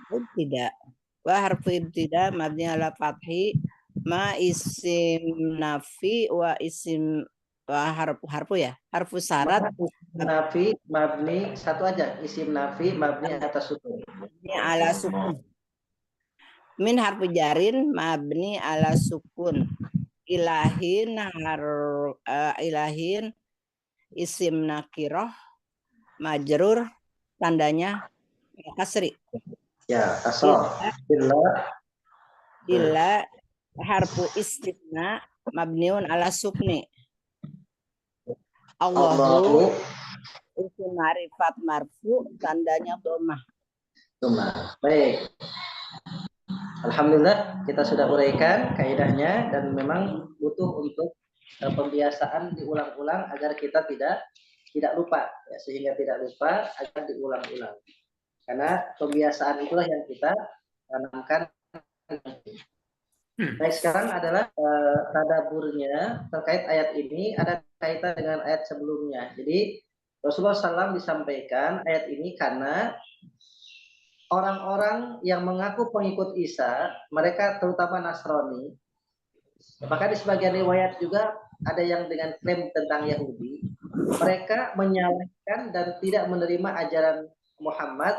Tidak. Wa harfu ibtida mabni ala fathi ma isim nafi wa isim wa harfu ya. Harfu syarat Nafi mabni satu aja, isim nafi mabni atas sukun. mabni ala sukun. Min harfu jarin mabni ala sukun. Ilahin ilahin isim nakiroh majrur tandanya kasri. Ya, kasroh. Illa harfu istisna mabniun ala sukni. Allahu isim ma'rifat marfu tandanya dhammah. Baik. Alhamdulillah kita sudah uraikan kaidahnya dan memang butuh untuk pembiasaan diulang-ulang agar kita tidak lupa ya, sehingga tidak lupa agar diulang-ulang. Karena pembiasaan itulah yang kita tanamkan. Baik, sekarang adalah tadaburnya terkait ayat ini ada kaitan dengan ayat sebelumnya. Jadi Rasulullah SAW disampaikan ayat ini karena orang-orang yang mengaku pengikut Isa, mereka terutama Nasrani, maka di sebagian riwayat juga ada yang dengan klaim tentang Yahudi, mereka menyalahkan dan tidak menerima ajaran Muhammad,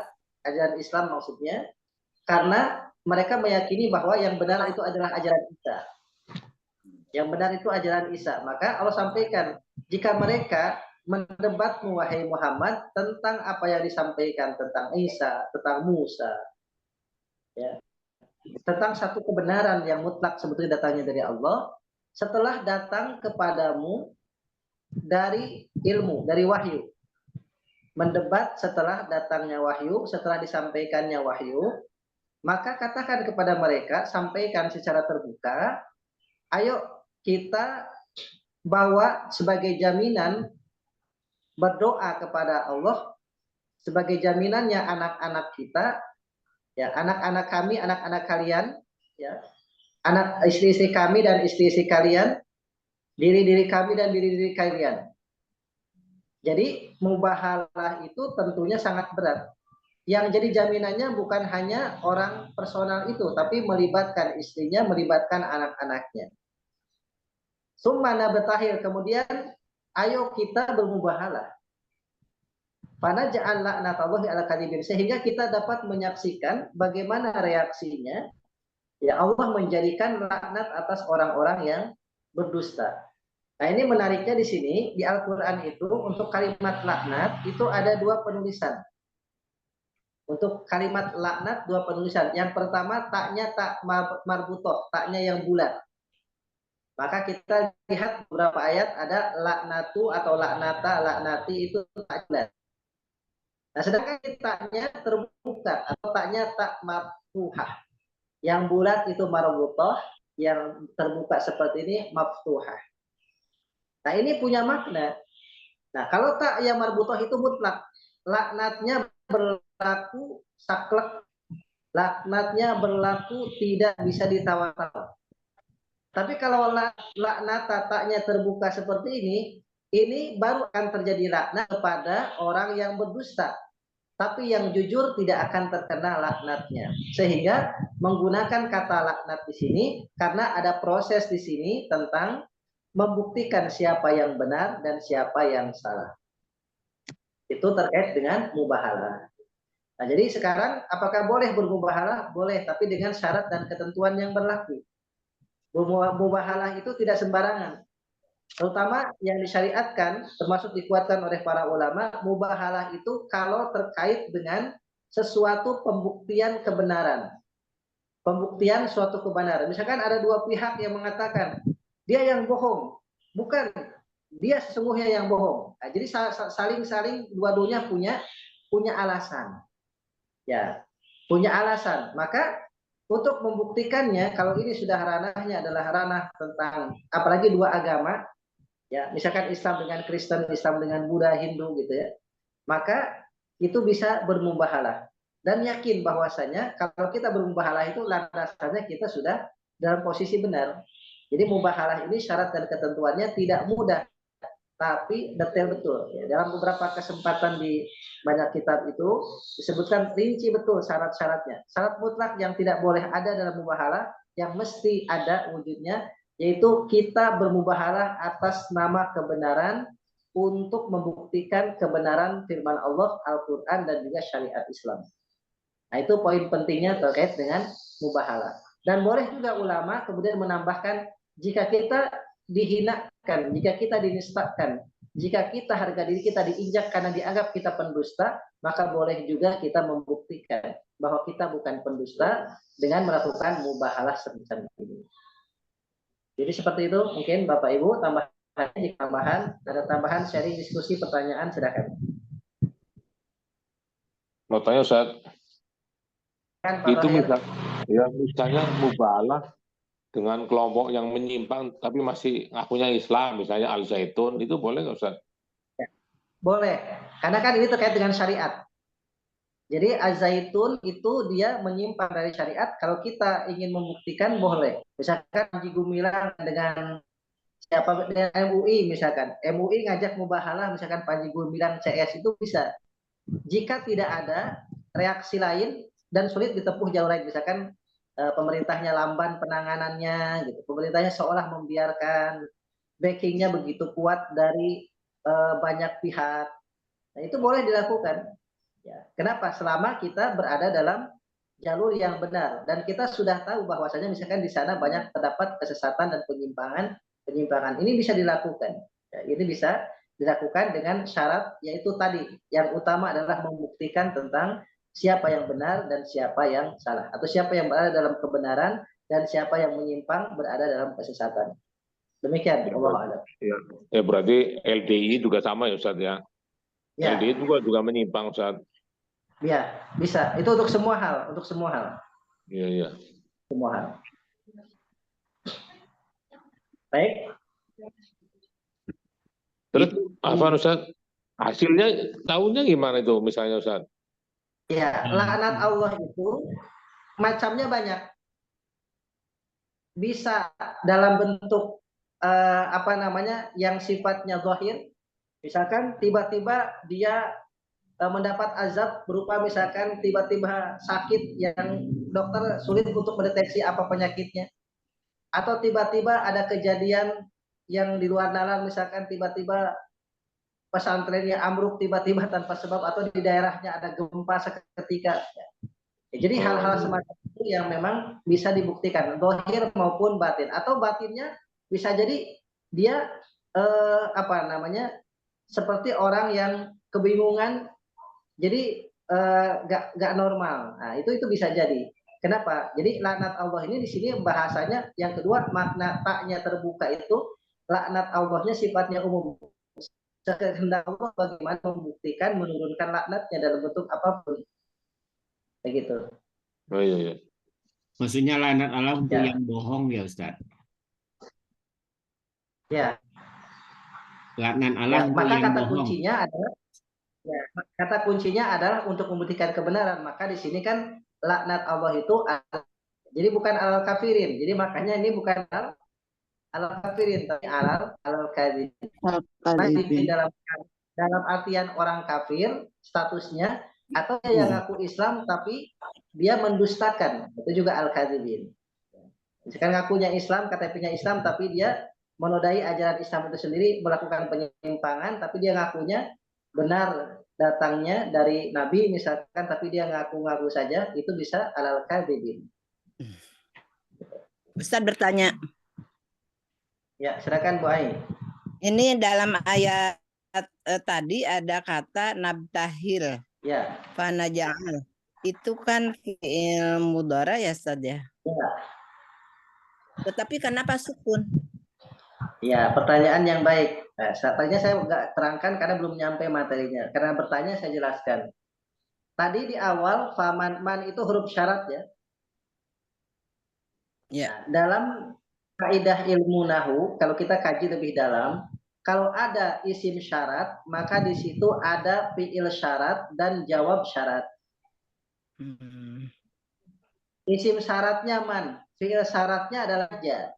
ajaran Islam maksudnya, karena mereka meyakini bahwa yang benar itu adalah ajaran Isa. Yang benar itu ajaran Isa. Maka Allah sampaikan, jika mereka mendebatmu wahai Muhammad tentang apa yang disampaikan tentang Isa, tentang Musa, ya, tentang satu kebenaran yang mutlak sebetulnya datangnya dari Allah, setelah datang kepadamu dari ilmu, dari wahyu. Mendebat setelah datangnya wahyu, setelah disampaikannya wahyu, maka katakan kepada mereka, sampaikan secara terbuka, ayo kita bawa sebagai jaminan berdoa kepada Allah sebagai jaminannya anak-anak kita, ya, anak-anak kami, anak-anak kalian, ya, anak istri-istri kami dan istri-istri kalian, diri-diri kami dan diri-diri kalian. Jadi mubahalah itu tentunya sangat berat. Yang jadi jaminannya bukan hanya orang personal itu, tapi melibatkan istrinya, melibatkan anak-anaknya. Summa betahir, kemudian ayo kita bermubahalah. Pada ja'al laknatallahi ala kadhibin, sehingga kita dapat menyaksikan bagaimana reaksinya. Ya, Allah menjadikan laknat atas orang-orang yang berdusta. Nah, ini menariknya di sini di Al-Qur'an itu untuk kalimat laknat itu ada dua penulisan. Untuk kalimat laknat dua penulisan. Yang pertama taknya tak marbutoh, taknya yang bulat. Maka kita lihat beberapa ayat ada laknatu atau laknata, laknati itu tak bulat. Nah, sedangkan taknya terbuka atau taknya tak maftuhah. Yang bulat itu marbutoh, yang terbuka seperti ini maftuhah. Nah, ini punya makna. Nah, kalau tak yang marbutoh itu mutlak, laknatnya berlaku saklek, laknatnya berlaku tidak bisa ditawar-tawar. Tapi kalau laknat taknya terbuka seperti ini baru akan terjadi laknat kepada orang yang berdusta. Tapi yang jujur tidak akan terkena laknatnya. Sehingga menggunakan kata laknat di sini karena ada proses di sini tentang membuktikan siapa yang benar dan siapa yang salah. Itu terkait dengan mubahalah. Nah, jadi sekarang apakah boleh bermubahalah? Boleh, tapi dengan syarat dan ketentuan yang berlaku. Mubahalah itu tidak sembarangan. Terutama yang disyariatkan, termasuk dikuatkan oleh para ulama, mubahalah itu kalau terkait dengan sesuatu pembuktian kebenaran. Pembuktian suatu kebenaran. Misalkan ada dua pihak yang mengatakan, dia yang bohong. Bukan, dia sesungguhnya yang bohong. Nah, jadi saling dua-duanya punya alasan. Ya, punya alasan. Maka untuk membuktikannya, kalau ini sudah ranahnya adalah ranah tentang apalagi dua agama, ya, misalkan Islam dengan Kristen, Islam dengan Buddha, Hindu gitu ya, maka itu bisa bermubahalah. Dan yakin bahwasanya kalau kita bermubahalah itu landasannya kita sudah dalam posisi benar. Jadi mubahalah ini syarat dan ketentuannya tidak mudah, tapi detail betul. Ya, dalam beberapa kesempatan di banyak kitab itu disebutkan rinci betul syarat-syaratnya. Syarat mutlak yang tidak boleh ada dalam mubahalah, yang mesti ada wujudnya, yaitu kita bermubahalah atas nama kebenaran untuk membuktikan kebenaran firman Allah, Al-Quran, dan juga syariat Islam. Nah, itu poin pentingnya terkait dengan mubahalah. Dan boleh juga ulama kemudian menambahkan, jika kita dihinakan, jika kita dinistakan, jika kita harga diri kita diinjak karena dianggap kita pendusta, maka boleh juga kita membuktikan bahwa kita bukan pendusta dengan melakukan mubahalah semacam ini. Jadi seperti itu mungkin Bapak Ibu, ada tambahan sharing diskusi pertanyaan, silakan. Mau tanya Ustaz, Kan, itu misalnya mubahalah dengan kelompok yang menyimpang tapi masih ngakunya Islam, misalnya Al Zaitun, itu boleh nggak Ustaz? Boleh, karena kan ini terkait dengan syariat. Jadi Al-Zaitun itu dia menyimpang dari syariat. Kalau kita ingin membuktikan, boleh. Misalkan Panji Gumilang dengan siapa, dengan MUI misalkan. MUI ngajak mubahalah, misalkan Panji Gumilang CS, itu bisa. Jika tidak ada reaksi lain dan sulit ditempuh jauh lain, misalkan pemerintahnya lamban penanganannya, gitu. Pemerintahnya seolah membiarkan, backingnya begitu kuat dari banyak pihak. Nah, itu boleh dilakukan. Ya, kenapa? Selama kita berada dalam jalur yang benar dan kita sudah tahu bahwasanya misalkan di sana banyak terdapat kesesatan dan penyimpangan. Ini bisa dilakukan. Ya, ini bisa dilakukan dengan syarat, yaitu tadi yang utama adalah membuktikan tentang siapa yang benar dan siapa yang salah, atau siapa yang berada dalam kebenaran dan siapa yang menyimpang berada dalam kesesatan. Demikian. Allah. Ya, berarti LDI juga sama ya Ustaz ya? Ya. LDI juga menyimpang Ustaz. Ya, bisa. Itu untuk semua hal, Iya, iya. Semua hal. Baik. Terus apa Ustaz? Hasilnya tahunya gimana itu misalnya Ustaz? Ya, laknat Allah itu macamnya banyak. Bisa dalam bentuk yang sifatnya zahir. Misalkan tiba-tiba dia mendapat azab berupa misalkan tiba-tiba sakit yang dokter sulit untuk mendeteksi apa penyakitnya, atau tiba-tiba ada kejadian yang di luar nalar, misalkan tiba-tiba pesantrennya ambruk tiba-tiba tanpa sebab, atau di daerahnya ada gempa seketika. Jadi hal-hal semacam itu yang memang bisa dibuktikan zahir maupun batin, atau batinnya bisa jadi dia seperti orang yang kebingungan, jadi nggak normal. Nah, itu bisa jadi. Kenapa? Jadi laknat Allah ini di sini bahasanya yang kedua, makna taknya terbuka itu laknat Allahnya sifatnya umum. Sekehendak Allah bagaimana membuktikan menurunkan laknatnya dalam bentuk apapun. Begitu. Oh iya, iya. Maksudnya laknat Allah untuk yang bohong ya Ustaz? Ya. Laknat Allah untuk maka yang kata bohong. Kata kuncinya adalah untuk membuktikan kebenaran. Maka di sini kan laknat Allah itu jadi bukan alal kafirin. Jadi makanya ini bukan alal kafirin, tapi alal kadzibin. Dalam artian orang kafir statusnya, atau yang ngaku Islam tapi dia mendustakan, itu juga al-kadzibin. Misalkan ngakunya Islam, KTP-nya Islam, tapi dia menodai ajaran Islam itu sendiri, melakukan penyimpangan, tapi dia ngakunya benar datangnya dari Nabi misalkan, tapi dia ngaku-ngaku saja, itu bisa alal kadzibin. Ustaz bertanya. Ya, silakan Bu Ai. Ini dalam ayat tadi ada kata nabtahil. Ya. Fanaja'al. Itu kan fi'il mudhara ya Ustaz ya? Ya. Tetapi kenapa sukun? Ya, pertanyaan yang baik. Nah, tadinya saya nggak terangkan karena belum nyampe materinya. Karena bertanya saya jelaskan. Tadi di awal faman man itu huruf syarat ya. Ya. Nah, dalam kaidah ilmu nahu, kalau kita kaji lebih dalam, kalau ada isim syarat, maka di situ ada fi'il syarat dan jawab syarat. Isim syaratnya man, fi'il syaratnya adalah ja.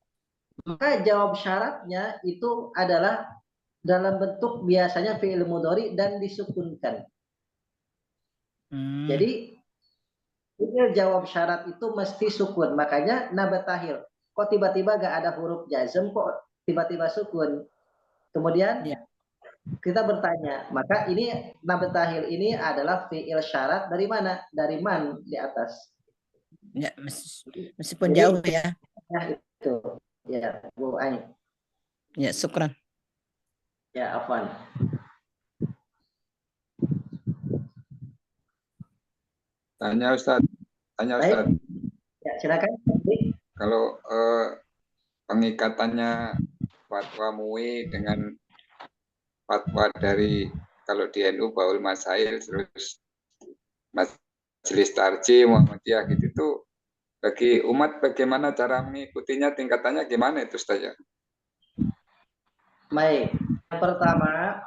Maka jawab syaratnya itu adalah dalam bentuk biasanya fi'il mudhari dan disukunkan. Jadi fi'il jawab syarat itu mesti sukun. Makanya nabatahil. Kok tiba-tiba gak ada huruf jazm, kok tiba-tiba sukun? Kemudian kita bertanya, maka ini nabatahil ini adalah fi'il syarat dari mana? Dari man di atas. Ya, meskipun jauh ya. Ya itu. Ya, Bu Ai. Ya, syukran. Ya, afwan. Tanya Ustaz. Baik. Ya, silakan. Kalau pengikatannya fatwa MUI dengan fatwa dari kalau di NU Baul Masail terus Majelis Tarjih Muhammadiyah gitu itu bagi umat bagaimana cara mengikutinya, tingkatannya gimana itu Ustaz ya? Baik. Yang pertama,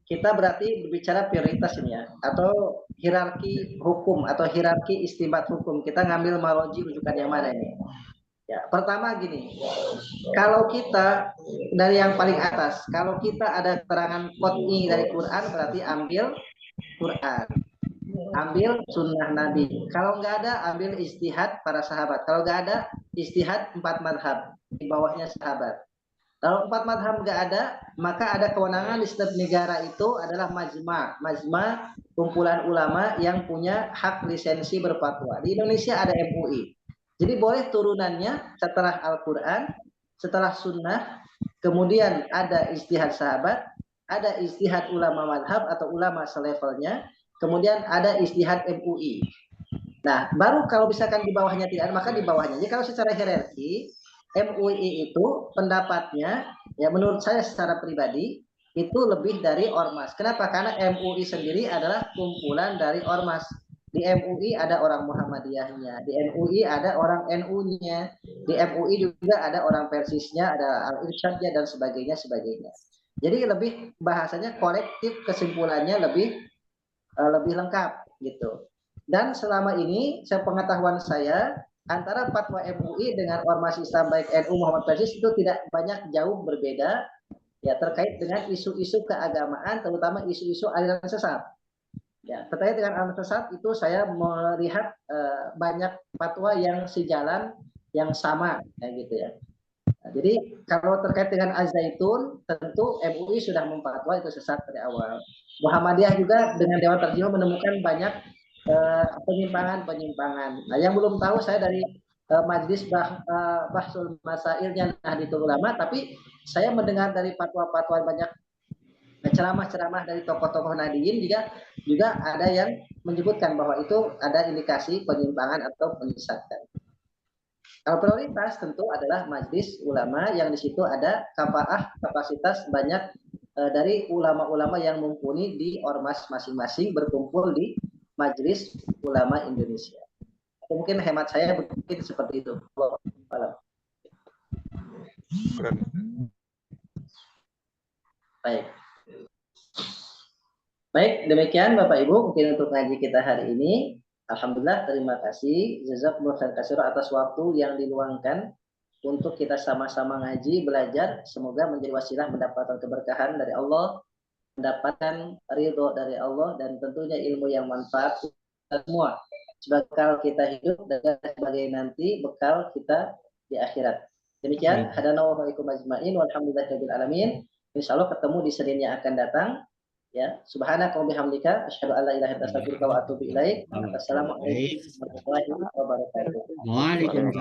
kita berarti berbicara prioritas ini ya, atau hierarki hukum atau hierarki istinbat hukum. Kita ngambil maroji rujukan yang mana ini? Ya, pertama gini, kalau kita dari yang paling atas, kalau kita ada keterangan qot'i dari Quran, berarti ambil Quran, ambil sunnah Nabi. Kalau nggak ada, ambil ijtihad para sahabat. Kalau nggak ada, ijtihad 4 madhab di bawahnya sahabat. Kalau 4 madhab nggak ada, maka ada kewenangan di setiap negara itu adalah majma, kumpulan ulama yang punya hak lisensi berfatwa. Di Indonesia ada MUI. Jadi boleh turunannya setelah Al-Quran, setelah sunnah, kemudian ada ijtihad sahabat, ada ijtihad ulama madhab atau ulama selevelnya, kemudian ada ijtihad MUI. Nah, baru kalau misalkan di bawahnya tidak ada, maka di bawahnya. Jadi kalau secara hierarki, MUI itu pendapatnya, ya menurut saya secara pribadi, itu lebih dari ormas. Kenapa? Karena MUI sendiri adalah kumpulan dari ormas. Di MUI ada orang Muhammadiyahnya, di MUI ada orang NU-nya, di MUI juga ada orang Persisnya, ada Al-Irsyadnya dan sebagainya. Jadi lebih bahasanya kolektif, kesimpulannya lebih lengkap gitu. Dan selama ini sepengetahuan saya antara fatwa MUI dengan ormas Islam baik NU Muhammad Persis itu tidak banyak jauh berbeda ya terkait dengan isu-isu keagamaan, terutama isu-isu aliran sesat. Ya, terkait dengan aliran sesat itu saya melihat banyak fatwa yang sejalan, yang sama kayak gitu ya. Nah, jadi kalau terkait dengan Az-Zaitun, tentu MUI sudah memfatwa itu sesat dari awal. Muhammadiyah juga dengan Dewan Terjemah menemukan banyak penyimpangan. Nah, yang belum tahu saya dari Majlis Bahsul Masailnya Nahdlatul Ulama, tapi saya mendengar dari fatwa-fatwa banyak ceramah-ceramah dari tokoh-tokoh Nahdliyin juga ada yang menyebutkan bahwa itu ada indikasi penyimpangan atau penyesatan. Kalau prioritas tentu adalah Majlis Ulama yang di situ ada kapasitas banyak dari ulama-ulama yang mumpuni di ormas masing-masing berkumpul di Majelis Ulama Indonesia. Mungkin hemat saya mungkin seperti itu. Baik, demikian Bapak Ibu mungkin untuk ngaji kita hari ini. Alhamdulillah, terima kasih jazakumullah khairan katsiran atas waktu yang diluangkan untuk kita sama-sama ngaji, belajar. Semoga menjadi wasilah mendapatkan keberkahan dari Allah, mendapatkan ridho dari Allah, dan tentunya ilmu yang manfaat semua bekal kita hidup dan sebagai nanti bekal kita di akhirat. Demikian, hadanallahu wa iyyakum ajmain walhamdulillahirabbil alamin. Insyaallah ketemu di Senin yang akan datang. Ya, subhanaka wa bihamdika asyhadu an la ilaha illa anta astaghfiruka wa atubu ilaik. Wassalamualaikum warahmatullahi wabarakatuh. Waalaikumsalam.